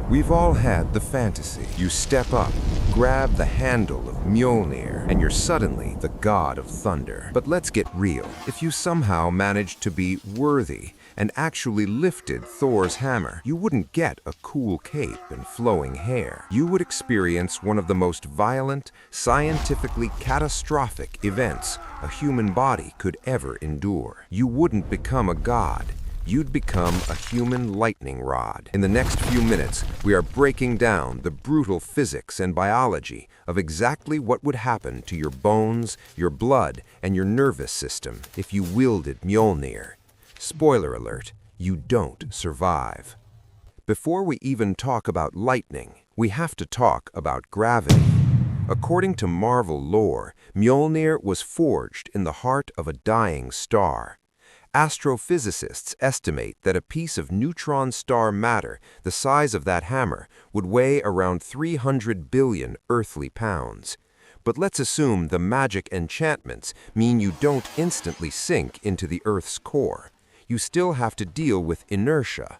We've all had the fantasy. You step up, grab the handle of Mjolnir, and you're suddenly the god of thunder. But let's get real. If you somehow managed to be worthy and actually lifted Thor's hammer, you wouldn't get a cool cape and flowing hair. You would experience one of the most violent, scientifically catastrophic events a human body could ever endure. You wouldn't become a god. You'd become a human lightning rod. In the next few minutes, we are breaking down the brutal physics and biology of exactly what would happen to your bones, your blood, and your nervous system if you wielded Mjolnir. Spoiler alert, you don't survive. Before we even talk about lightning, we have to talk about gravity. According to Marvel lore, Mjolnir was forged in the heart of a dying star. Astrophysicists estimate that a piece of neutron star matter the size of that hammer would weigh around 300 billion earthly pounds. But let's assume the magic enchantments mean you don't instantly sink into the Earth's core. You still have to deal with inertia.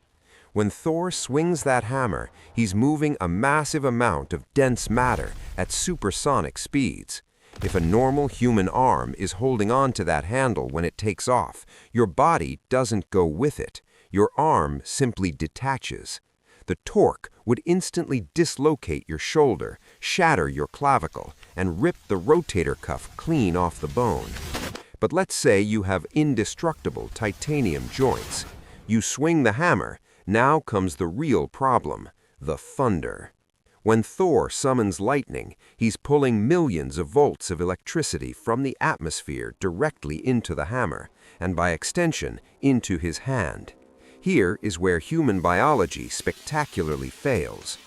When Thor swings that hammer, he's moving a massive amount of dense matter at supersonic speeds. If a normal human arm is holding on to that handle when it takes off, your body doesn't go with it. Your arm simply detaches. The torque would instantly dislocate your shoulder, shatter your clavicle, and rip the rotator cuff clean off the bone. But let's say you have indestructible titanium joints. You swing the hammer, now comes the real problem, the thunder. When Thor summons lightning, he's pulling millions of volts of electricity from the atmosphere directly into the hammer, and by extension, into his hand. Here is where human biology spectacularly fails.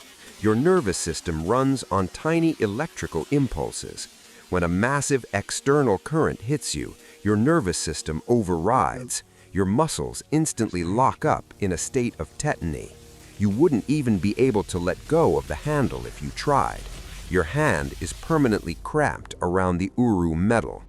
Your nervous system runs on tiny electrical impulses. When a massive external current hits you, your nervous system overrides. Your muscles instantly lock up in a state of tetany. You wouldn't even be able to let go of the handle if you tried. Your hand is permanently cramped around the Uru metal.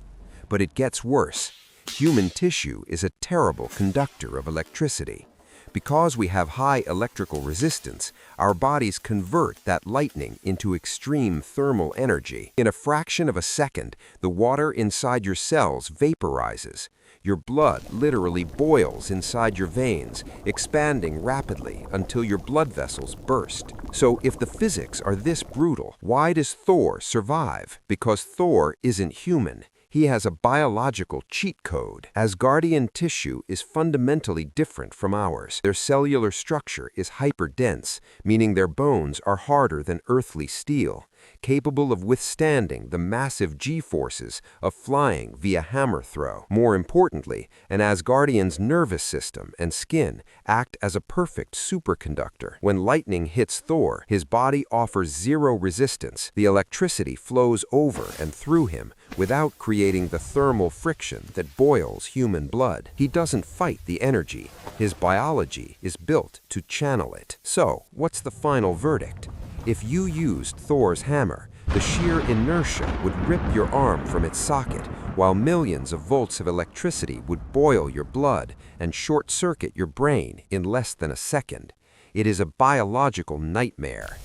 But it gets worse. Human tissue is a terrible conductor of electricity. Because we have high electrical resistance, our bodies convert that lightning into extreme thermal energy. In a fraction of a second, the water inside your cells vaporizes. Your blood literally boils inside your veins, expanding rapidly until your blood vessels burst. So if the physics are this brutal, why does Thor survive? Because Thor isn't human. He has a biological cheat code. Asgardian tissue is fundamentally different from ours. Their cellular structure is hyperdense, meaning their bones are harder than earthly steel, capable of withstanding the massive G-forces of flying via hammer throw. More importantly, an Asgardian's nervous system and skin act as a perfect superconductor. When lightning hits Thor, his body offers zero resistance. The electricity flows over and through him without creating the thermal friction that boils human blood. He doesn't fight the energy. His biology is built to channel it. So, what's the final verdict? If you used Thor's hammer, the sheer inertia would rip your arm from its socket, while millions of volts of electricity would boil your blood and short-circuit your brain in less than a second. It is a biological nightmare.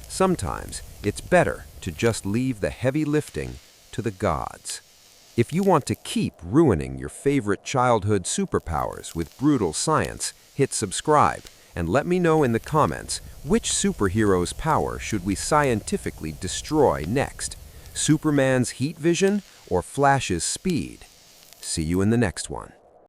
Sometimes, it's better to just leave the heavy lifting to the gods. If you want to keep ruining your favorite childhood superpowers with brutal science, hit subscribe. And let me know in the comments, which superhero's power should we scientifically destroy next? Superman's heat vision or Flash's speed? See you in the next one.